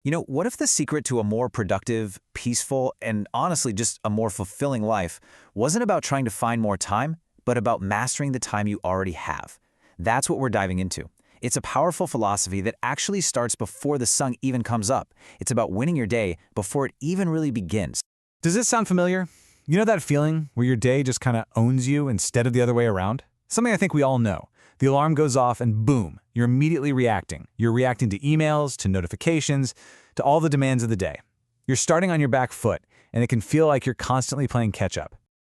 What if the secret to a more productive, peaceful, and honestly just a more fulfilling life wasn't about trying to find more time, but about mastering the time you already have? That's what we're diving into. It's a powerful philosophy that actually starts before the sun even comes up. It's about winning your day before it even really begins. Does this sound familiar? You know that feeling where your day just kind of owns you instead of the other way around? Something I think we all know. The alarm goes off and boom, you're immediately reacting. You're reacting to emails, to notifications, to all the demands of the day. You're starting on your back foot, and it can feel like you're constantly playing catch-up.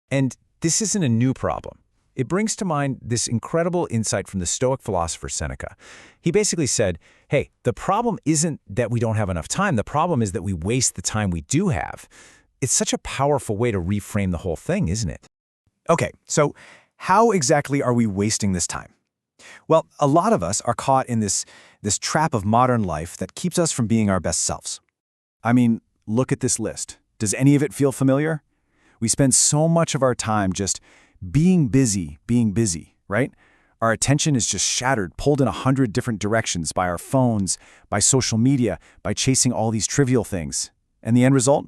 And this isn't a new problem. It brings to mind this incredible insight from the Stoic philosopher Seneca. He basically said, hey, the problem isn't that we don't have enough time. The problem is that we waste the time we do have. It's such a powerful way to reframe the whole thing, isn't it? Okay, so how exactly are we wasting this time? Well, a lot of us are caught in this trap of modern life that keeps us from being our best selves. I mean, look at this list. Does any of it feel familiar? We spend so much of our time just being busy, right? Our attention is just shattered, pulled in 100 different directions by our phones, by social media, by chasing all these trivial things. And the end result?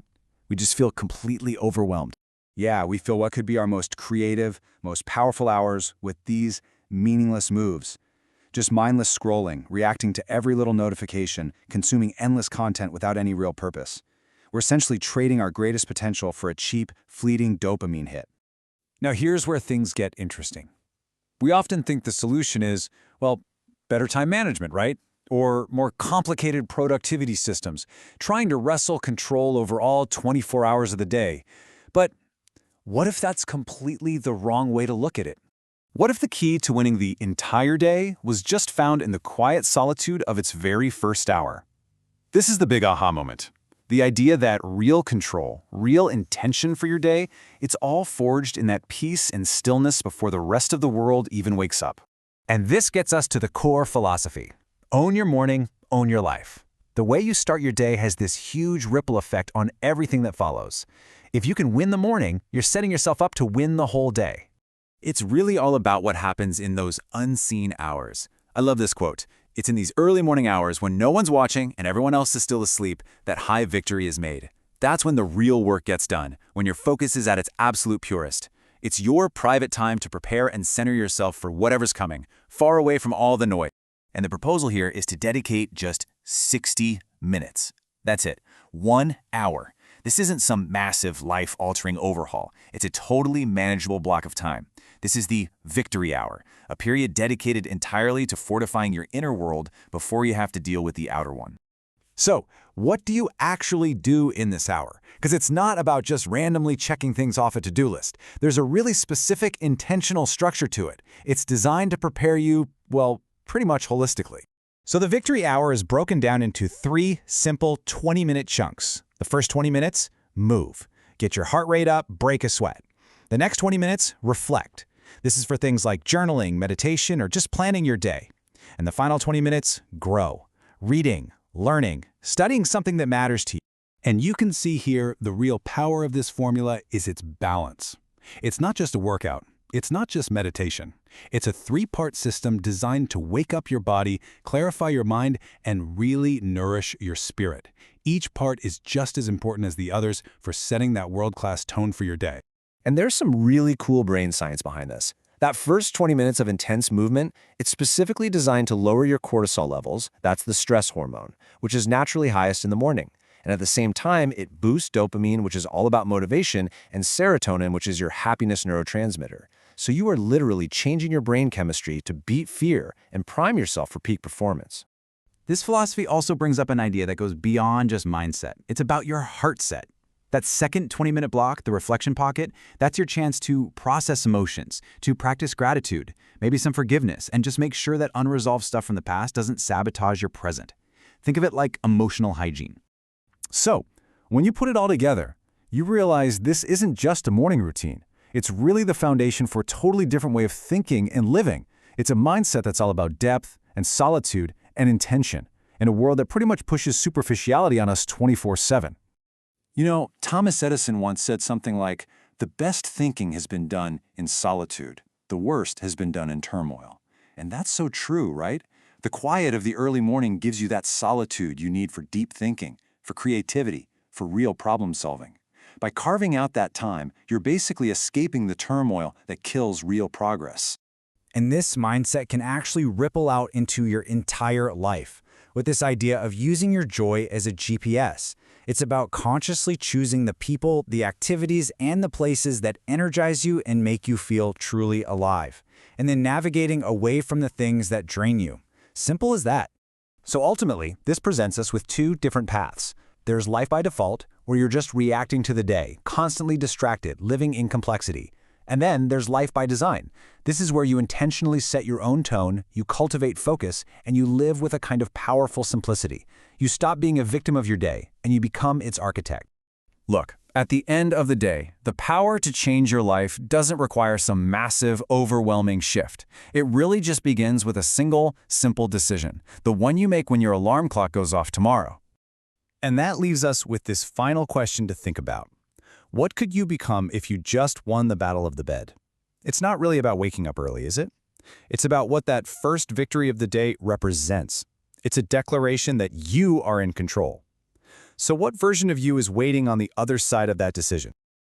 We just feel completely overwhelmed. Yeah, we fill what could be our most creative, most powerful hours with these meaningless moves. Just mindless scrolling, reacting to every little notification, consuming endless content without any real purpose. We're essentially trading our greatest potential for a cheap, fleeting dopamine hit. Now here's where things get interesting. We often think the solution is, well, better time management, right? Or more complicated productivity systems, trying to wrestle control over all 24 hours of the day. But what if that's completely the wrong way to look at it? What if the key to winning the entire day was just found in the quiet solitude of its very first hour? This is the big aha moment. The idea that real control, real intention for your day, it's all forged in that peace and stillness before the rest of the world even wakes up. And this gets us to the core philosophy. Own your morning, own your life. The way you start your day has this huge ripple effect on everything that follows. If you can win the morning, you're setting yourself up to win the whole day. It's really all about what happens in those unseen hours. I love this quote. It's in these early morning hours when no one's watching and everyone else is still asleep that high victory is made. That's when the real work gets done, when your focus is at its absolute purest. It's your private time to prepare and center yourself for whatever's coming, far away from all the noise. And the proposal here is to dedicate just 60 minutes. That's it. 1 hour. This isn't some massive life-altering overhaul. It's a totally manageable block of time. This is the victory hour, a period dedicated entirely to fortifying your inner world before you have to deal with the outer one. So, what do you actually do in this hour? Because it's not about just randomly checking things off a to-do list. There's a really specific, intentional structure to it. It's designed to prepare you, well, pretty much holistically. So the victory hour is broken down into 3 simple 20-minute chunks. The first 20 minutes, move. Get your heart rate up, break a sweat. The next 20 minutes, reflect. This is for things like journaling, meditation, or just planning your day. And the final 20 minutes, grow. Reading, learning, studying something that matters to you. And you can see here the real power of this formula is its balance. It's not just a workout. It's not just meditation. It's a 3-part system designed to wake up your body, clarify your mind, and really nourish your spirit. Each part is just as important as the others for setting that world-class tone for your day. And there's some really cool brain science behind this. That first 20 minutes of intense movement, it's specifically designed to lower your cortisol levels, that's the stress hormone, which is naturally highest in the morning. And at the same time, it boosts dopamine, which is all about motivation, and serotonin, which is your happiness neurotransmitter. So you are literally changing your brain chemistry to beat fear and prime yourself for peak performance. This philosophy also brings up an idea that goes beyond just mindset. It's about your heart set. That second 20-minute block, the reflection pocket, that's your chance to process emotions, to practice gratitude, maybe some forgiveness, and just make sure that unresolved stuff from the past doesn't sabotage your present. Think of it like emotional hygiene. So, when you put it all together, you realize this isn't just a morning routine. It's really the foundation for a totally different way of thinking and living. It's a mindset that's all about depth and solitude and intention in a world that pretty much pushes superficiality on us 24/7. You know, Thomas Edison once said something like, "The best thinking has been done in solitude. The worst has been done in turmoil." And that's so true, right? The quiet of the early morning gives you that solitude you need for deep thinking, for creativity, for real problem solving. By carving out that time, you're basically escaping the turmoil that kills real progress. And this mindset can actually ripple out into your entire life, with this idea of using your joy as a GPS. It's about consciously choosing the people, the activities, and the places that energize you and make you feel truly alive, and then navigating away from the things that drain you. Simple as that. So ultimately, this presents us with two different paths. There's life by default, where you're just reacting to the day, constantly distracted, living in complexity. And then there's life by design. This is where you intentionally set your own tone, you cultivate focus, and you live with a kind of powerful simplicity. You stop being a victim of your day, and you become its architect. Look, at the end of the day, the power to change your life doesn't require some massive, overwhelming shift. It really just begins with a single, simple decision, the one you make when your alarm clock goes off tomorrow. And that leaves us with this final question to think about. What could you become if you just won the battle of the bed? It's not really about waking up early, is it? It's about what that first victory of the day represents. It's a declaration that you are in control. So what version of you is waiting on the other side of that decision?